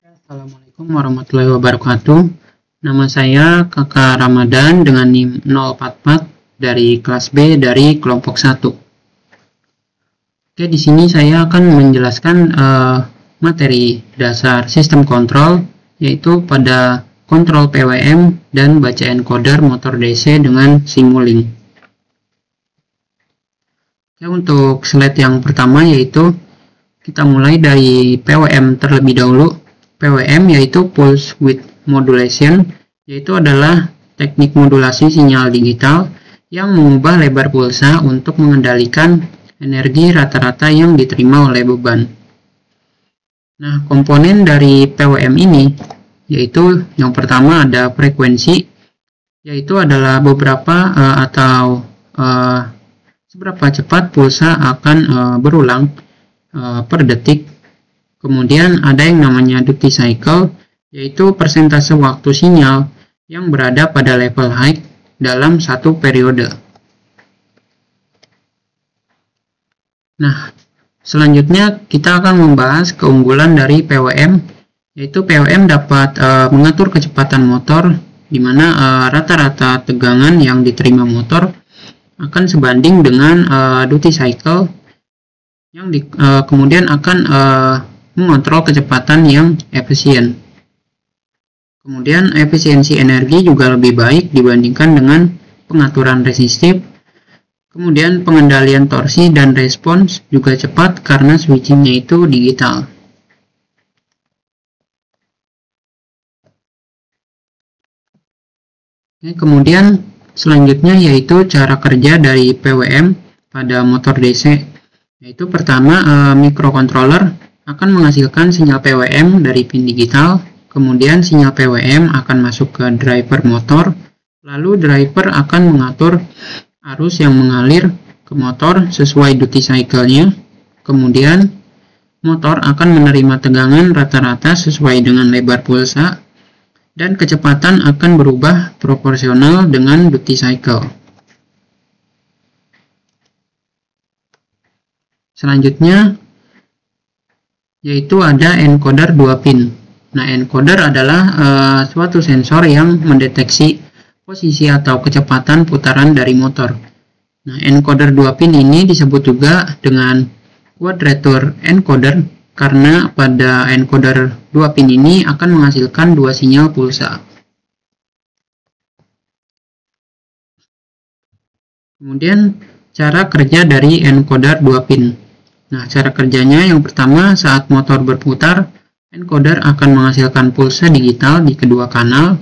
Assalamualaikum warahmatullahi wabarakatuh. Nama saya Kakak Ramadan dengan NIM 044 dari kelas B dari kelompok 1. Oke, di sini saya akan menjelaskan materi dasar sistem kontrol, yaitu pada kontrol PWM dan baca encoder motor DC dengan Simulink. Oke, untuk slide yang pertama yaitu kita mulai dari PWM terlebih dahulu. PWM yaitu Pulse Width Modulation, yaitu adalah teknik modulasi sinyal digital yang mengubah lebar pulsa untuk mengendalikan energi rata-rata yang diterima oleh beban. Nah, komponen dari PWM ini yaitu yang pertama ada frekuensi, yaitu adalah beberapa seberapa cepat pulsa akan berulang per detik. Kemudian ada yang namanya duty cycle, yaitu persentase waktu sinyal yang berada pada level high dalam satu periode. Nah, selanjutnya kita akan membahas keunggulan dari PWM, yaitu PWM dapat mengatur kecepatan motor, di mana rata-rata tegangan yang diterima motor akan sebanding dengan duty cycle, yang kemudian akan mengontrol kecepatan yang efisien. Kemudian efisiensi energi juga lebih baik dibandingkan dengan pengaturan resistif. Kemudian pengendalian torsi dan respons juga cepat karena switchingnya itu digital. Kemudian selanjutnya yaitu cara kerja dari PWM pada motor DC. Yaitu pertama, microcontroller akan menghasilkan sinyal PWM dari pin digital, kemudian sinyal PWM akan masuk ke driver motor, lalu driver akan mengatur arus yang mengalir ke motor sesuai duty cycle-nya, kemudian motor akan menerima tegangan rata-rata sesuai dengan lebar pulsa, dan kecepatan akan berubah proporsional dengan duty cycle. Selanjutnya yaitu ada encoder 2 pin. Nah, encoder adalah suatu sensor yang mendeteksi posisi atau kecepatan putaran dari motor. Nah, encoder 2 pin ini disebut juga dengan quadrature encoder karena pada encoder 2 pin ini akan menghasilkan dua sinyal pulsa. Kemudian cara kerja dari encoder 2 pin. Nah, cara kerjanya yang pertama, saat motor berputar, encoder akan menghasilkan pulsa digital di kedua kanal.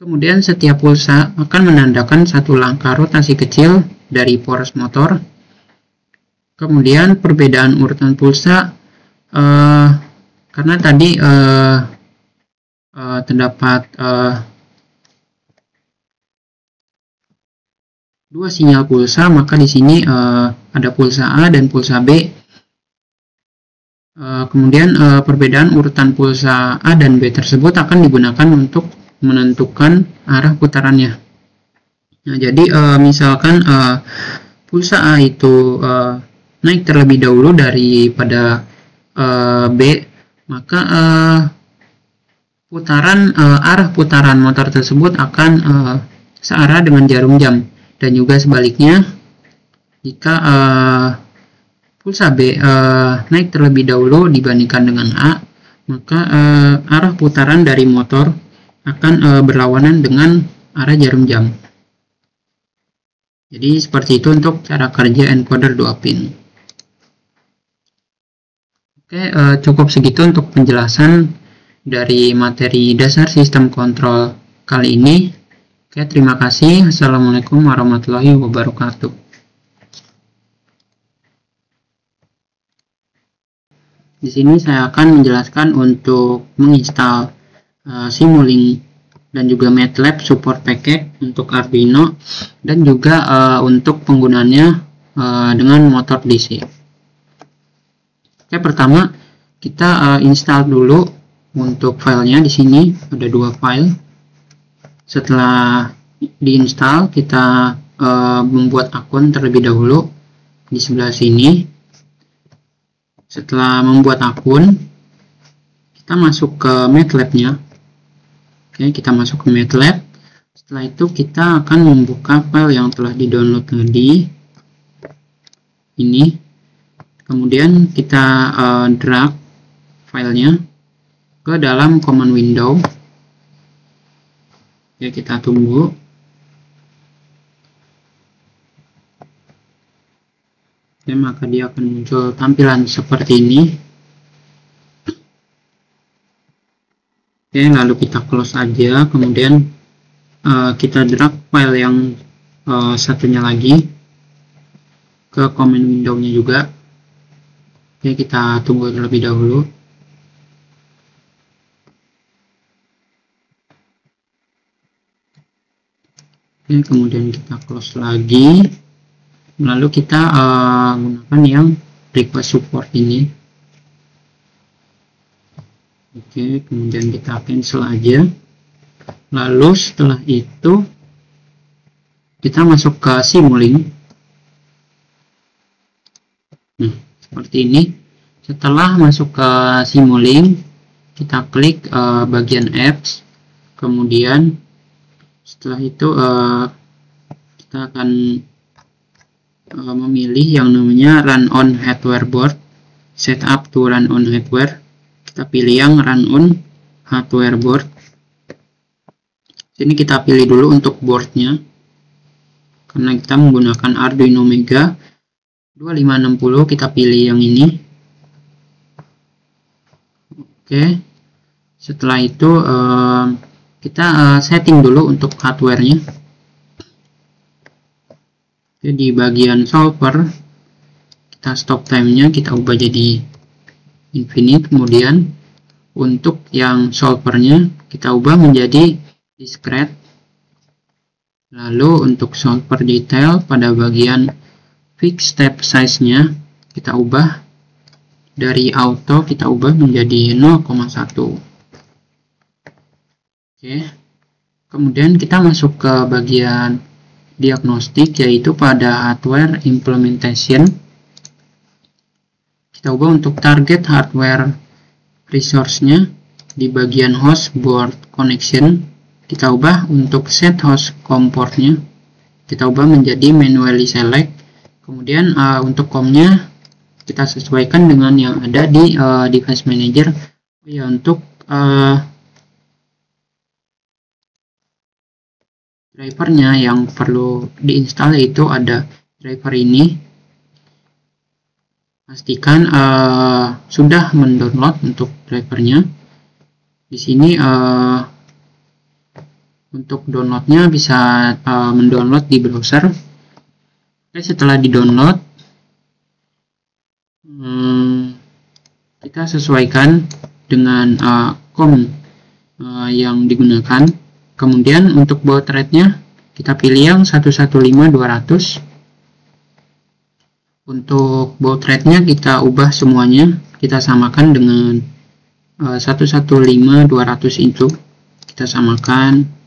Kemudian setiap pulsa akan menandakan satu langkah rotasi kecil dari poros motor. Kemudian perbedaan urutan pulsa, karena tadi terdapat dua sinyal pulsa, maka di sini ada pulsa A dan pulsa B. Kemudian perbedaan urutan pulsa A dan B tersebut akan digunakan untuk menentukan arah putarannya. Nah, jadi misalkan pulsa A itu naik terlebih dahulu daripada B, maka arah putaran motor tersebut akan searah dengan jarum jam, dan juga sebaliknya jika pulsa B naik terlebih dahulu dibandingkan dengan A, maka arah putaran dari motor akan berlawanan dengan arah jarum jam. Jadi seperti itu untuk cara kerja encoder 2 pin. Oke, cukup segitu untuk penjelasan dari materi dasar sistem kontrol kali ini. Oke, terima kasih. Assalamualaikum warahmatullahi wabarakatuh. Di sini saya akan menjelaskan untuk menginstal Simulink dan juga MATLAB support package untuk Arduino, dan juga untuk penggunaannya dengan motor DC. Oke, pertama kita install dulu untuk filenya. Di sini ada dua file. Setelah diinstal, kita membuat akun terlebih dahulu di sebelah sini. Setelah membuat akun, kita masuk ke MATLAB-nya. Oke, kita masuk ke MATLAB. Setelah itu kita akan membuka file yang telah di-download tadi. Ini. Kemudian kita drag filenya ke dalam command window. Oke, kita tunggu. Oke, maka dia akan muncul tampilan seperti ini. Oke, lalu kita close aja, kemudian kita drag file yang satunya lagi ke command window-nya juga. Oke, kita tunggu terlebih dahulu. Oke, kemudian kita close lagi, lalu kita gunakan yang request support ini. Oke, kemudian kita cancel aja. Lalu setelah itu kita masuk ke Simulink. Nah, seperti ini. Setelah masuk ke Simulink, kita klik bagian apps. Kemudian setelah itu kita akan memilih yang namanya run on hardware board, setup to run on hardware. Kita pilih yang run on hardware board. Sini kita pilih dulu untuk boardnya, karena kita menggunakan Arduino Mega 2560. Kita pilih yang ini. Oke, setelah itu kita setting dulu untuk hardware-nya. Oke, di bagian solver kita stop time-nya kita ubah jadi infinite. Kemudian untuk yang solvernya kita ubah menjadi discrete. Lalu untuk solver detail pada bagian fix step size-nya kita ubah dari auto, kita ubah menjadi 0,1. Oke, kemudian kita masuk ke bagian diagnostik, yaitu pada hardware implementation. Kita ubah untuk target hardware resource-nya di bagian host board connection. Kita ubah untuk set host component-nya, kita ubah menjadi manually select. Kemudian untuk COM-nya kita sesuaikan dengan yang ada di device manager. Ya, untuk drivernya yang perlu diinstal yaitu ada driver ini. Pastikan sudah mendownload untuk drivernya. Di sini untuk downloadnya bisa mendownload di browser. Oke, setelah di-download kita sesuaikan dengan COM yang digunakan. Kemudian untuk baud rate-nya kita pilih yang 115-200. Untuk baud rate-nya kita ubah semuanya, kita samakan dengan 115-200 itu. Kita samakan.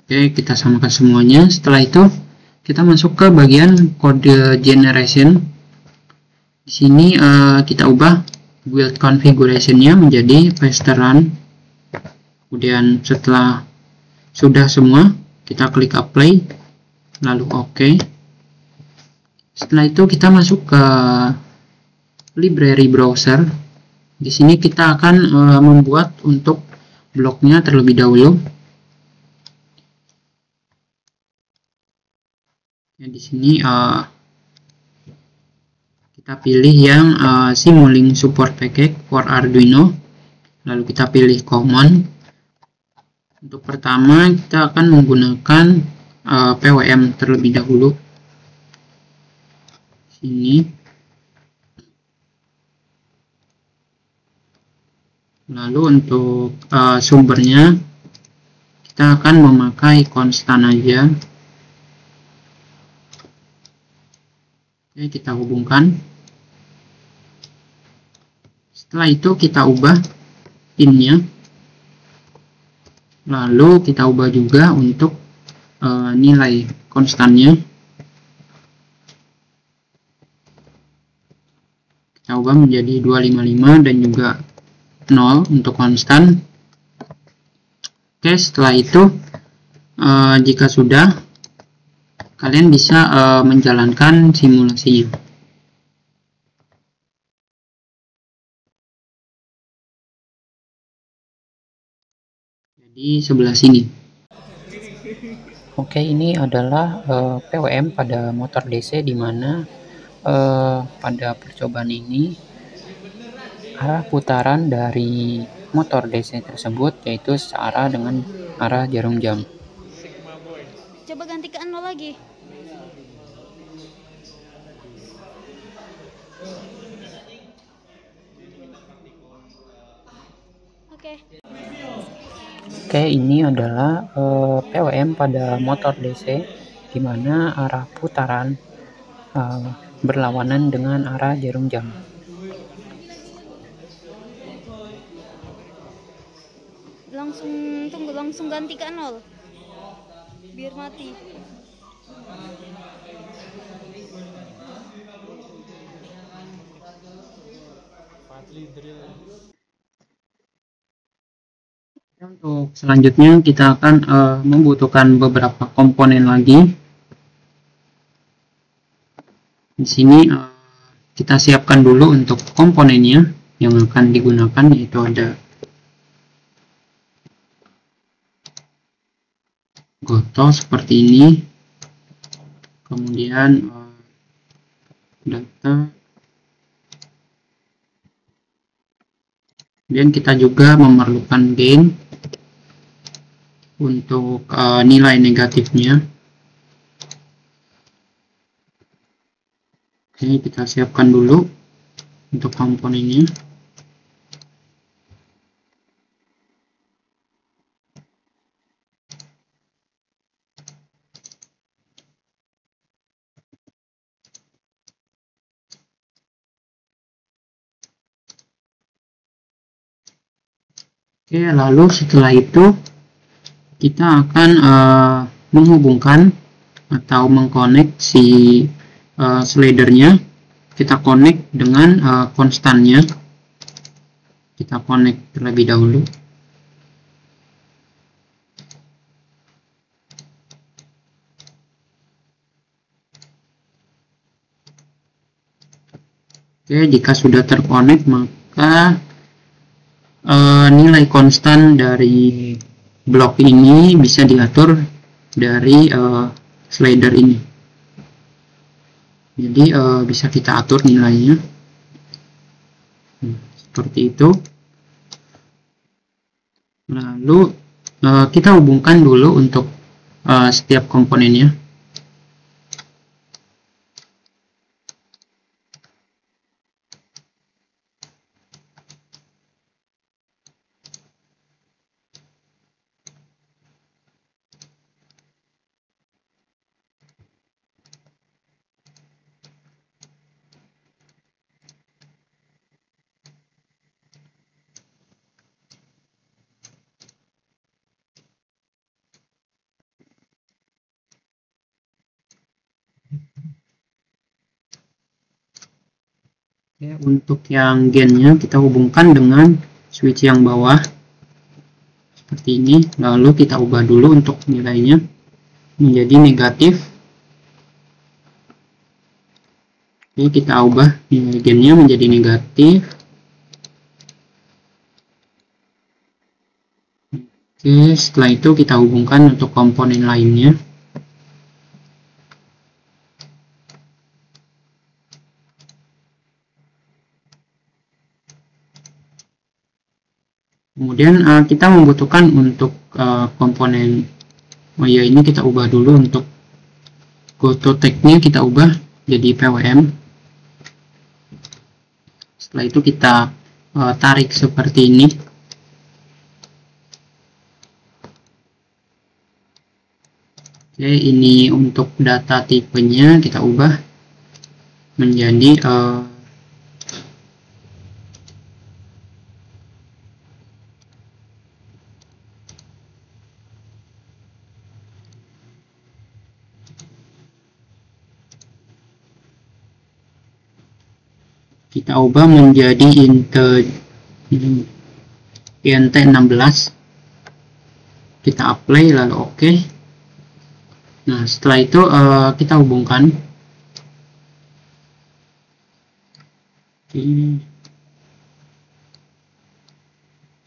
Oke, kita samakan semuanya. Setelah itu kita masuk ke bagian code generation. Di sini kita ubah build configuration-nya menjadi faster run. Kemudian setelah sudah semua, kita klik apply, lalu OK. Setelah itu kita masuk ke library browser. Di sini kita akan membuat untuk bloknya terlebih dahulu. Ya, di sini kita pilih yang Simulink support package for Arduino. Lalu kita pilih common. Untuk pertama kita akan menggunakan PWM terlebih dahulu. Ini, lalu untuk sumbernya kita akan memakai konstan aja. Oke, kita hubungkan. Setelah itu kita ubah pinnya, lalu kita ubah juga untuk nilai konstannya. Kita ubah menjadi 255 dan juga 0 untuk konstan. Oke, setelah itu jika sudah, kalian bisa menjalankan simulasinya. Di sebelah sini. Oke, ini adalah PWM pada motor DC, di mana pada percobaan ini arah putaran dari motor DC tersebut yaitu searah dengan arah jarum jam. Coba ganti ke 0 lagi. Oke, ini adalah PWM pada motor DC, di mana arah putaran berlawanan dengan arah jarum jam. Langsung ganti ke 0 biar mati. Untuk selanjutnya kita akan membutuhkan beberapa komponen lagi. Di sini kita siapkan dulu untuk komponennya yang akan digunakan, yaitu ada goto seperti ini, kemudian data, kemudian kita juga memerlukan gain untuk nilai negatifnya. Oke, kita siapkan dulu untuk komponennya. Oke, lalu setelah itu kita akan menghubungkan atau mengkonek si slidernya. Kita connect dengan konstannya. Kita connect terlebih dahulu. Oke, jika sudah terkonek, maka nilai konstan dari blok ini bisa diatur dari slider ini. Jadi bisa kita atur nilainya seperti itu. Lalu kita hubungkan dulu untuk setiap komponennya. Ya, untuk yang gainnya kita hubungkan dengan switch yang bawah seperti ini, lalu kita ubah dulu untuk nilainya menjadi negatif. Oke, kita ubah nilai gainnya menjadi negatif. Oke, setelah itu kita hubungkan untuk komponen lainnya. Kemudian kita membutuhkan untuk komponen, ini kita ubah dulu untuk goto tag-nya, kita ubah jadi PWM. Setelah itu kita tarik seperti ini. Oke, ini untuk data tipenya kita ubah menjadi kita ubah menjadi integer. INT16. Kita apply lalu oke. Nah, setelah itu kita hubungkan.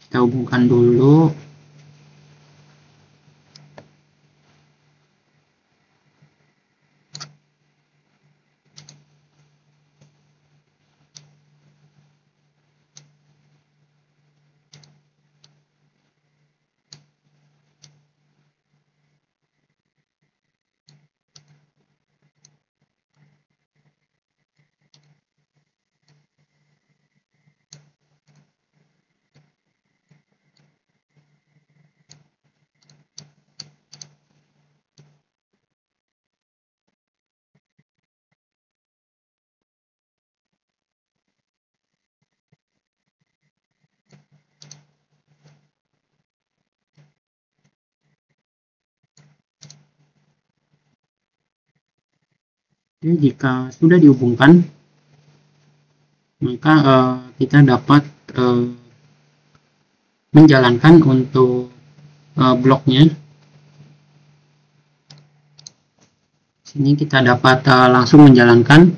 Kita hubungkan dulu. Oke, jika sudah dihubungkan, maka kita dapat menjalankan untuk bloknya. Sini kita dapat langsung menjalankan,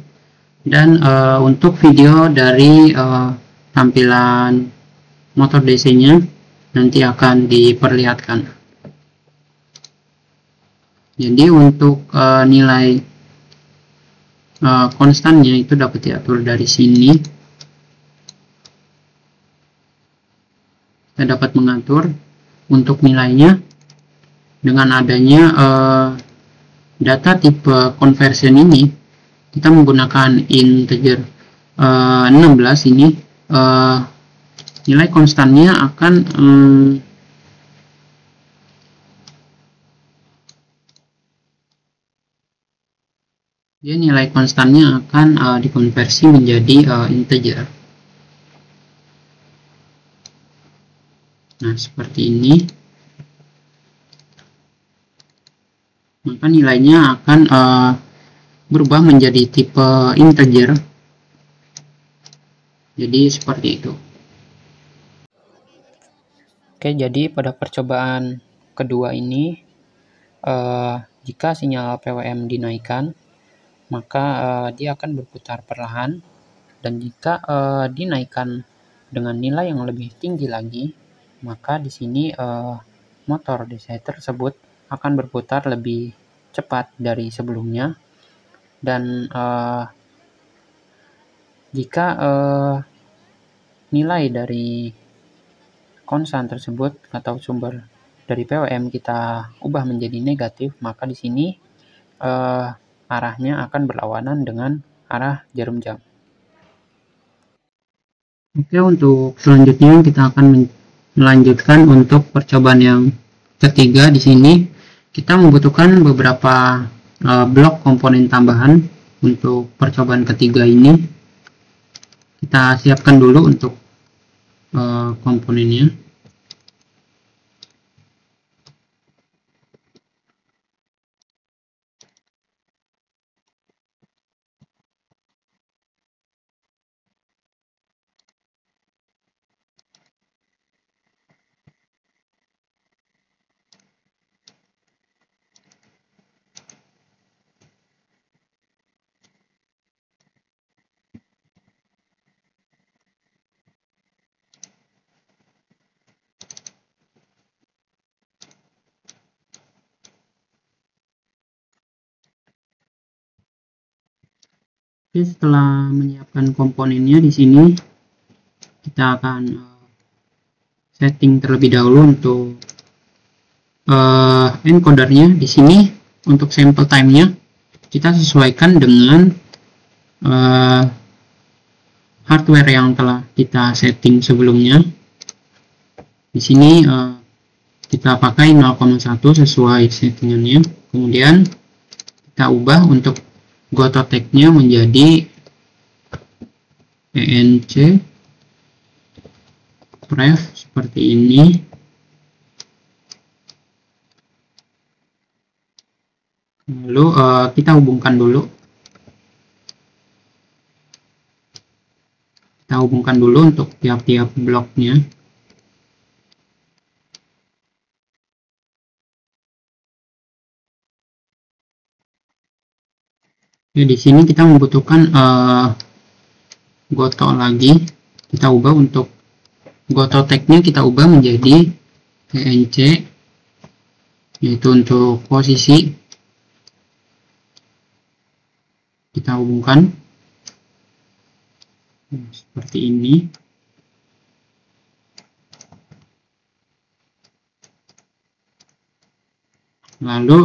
dan untuk video dari tampilan motor DC-nya nanti akan diperlihatkan. Jadi untuk nilai konstannya itu dapat diatur dari sini. Kita dapat mengatur untuk nilainya dengan adanya data tipe conversion ini. Kita menggunakan integer 16 ini, nilai konstannya akan nilai konstannya akan dikonversi menjadi integer. Nah, seperti ini. Maka nilainya akan berubah menjadi tipe integer. Jadi seperti itu. Oke, jadi pada percobaan kedua ini, jika sinyal PWM dinaikkan, maka dia akan berputar perlahan, dan jika dinaikkan dengan nilai yang lebih tinggi lagi, maka di sini motor DC tersebut akan berputar lebih cepat dari sebelumnya. Dan jika nilai dari konstan tersebut atau sumber dari PWM kita ubah menjadi negatif, maka di sini arahnya akan berlawanan dengan arah jarum jam. Oke, untuk selanjutnya kita akan melanjutkan untuk percobaan yang ketiga. Di sini kita membutuhkan beberapa blok komponen tambahan untuk percobaan ketiga ini. Kita siapkan dulu untuk komponennya. Oke, setelah menyiapkan komponennya, di sini kita akan setting terlebih dahulu untuk encodernya. Di sini untuk sample time-nya kita sesuaikan dengan hardware yang telah kita setting sebelumnya. Di sini kita pakai 0,1 sesuai settingannya. Kemudian kita ubah untuk Goto tag-nya menjadi ENC ref seperti ini. Lalu kita hubungkan dulu. Kita hubungkan dulu untuk tiap-tiap bloknya. Oke, di sini kita membutuhkan goto lagi. Kita ubah untuk goto tag-nya, kita ubah menjadi ENC, yaitu untuk posisi. Kita hubungkan seperti ini. Lalu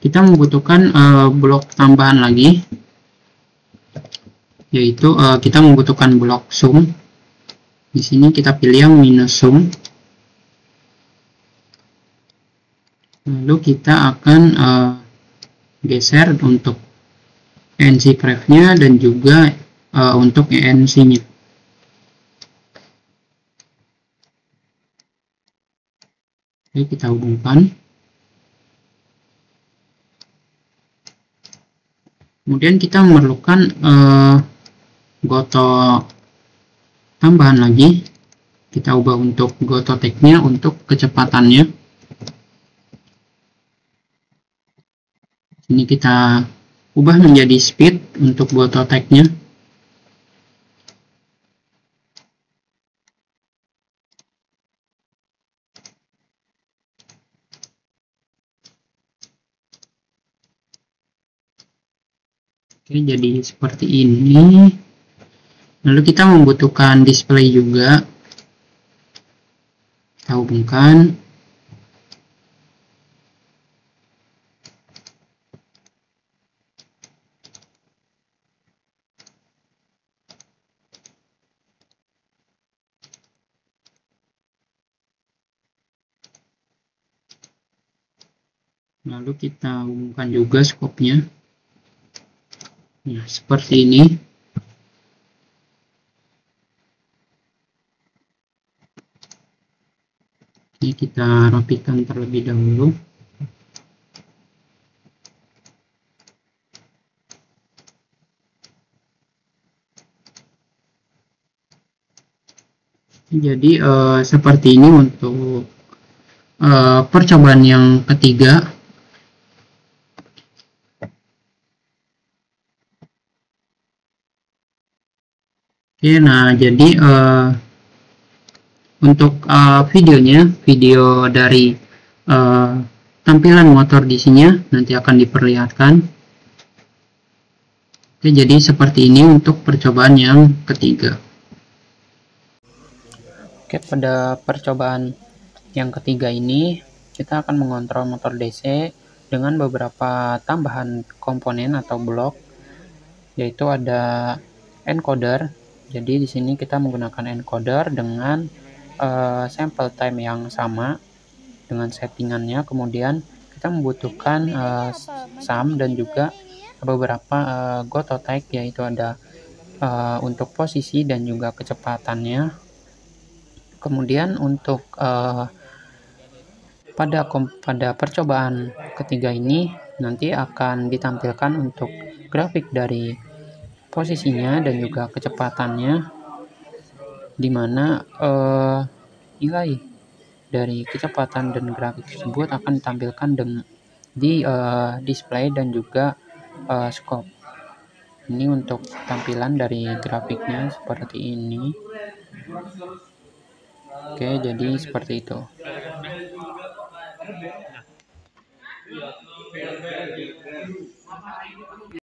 kita membutuhkan blok tambahan lagi, yaitu kita membutuhkan blok sum. Di sini kita pilih yang minus sum. Lalu kita akan geser untuk ENC pref-nya dan juga untuk ENC-nya. Oke, kita hubungkan. Kemudian kita memerlukan goto tambahan lagi. Kita ubah untuk goto tag-nya untuk kecepatannya. Ini kita ubah menjadi speed untuk goto tag-nya. Oke, jadi seperti ini. Lalu kita membutuhkan display juga. Kita hubungkan. Lalu kita hubungkan juga scope-nya. Nah, seperti ini. Ini kita rapikan terlebih dahulu. Jadi seperti ini untuk percobaan yang ketiga. Oke, nah jadi untuk videonya, video dari tampilan motor di sini nanti akan diperlihatkan. Oke, jadi seperti ini untuk percobaan yang ketiga. Oke, pada percobaan yang ketiga ini kita akan mengontrol motor DC dengan beberapa tambahan komponen atau blok, yaitu ada encoder. Jadi di sini kita menggunakan encoder dengan sample time yang sama dengan settingannya. Kemudian kita membutuhkan sum dan juga beberapa goto tag, yaitu ada untuk posisi dan juga kecepatannya. Kemudian untuk pada percobaan ketiga ini nanti akan ditampilkan untuk grafik dari posisinya dan juga kecepatannya, di mana nilai dari kecepatan dan grafik tersebut akan ditampilkan di display dan juga scope. Ini untuk tampilan dari grafiknya seperti ini. Oke, jadi seperti itu.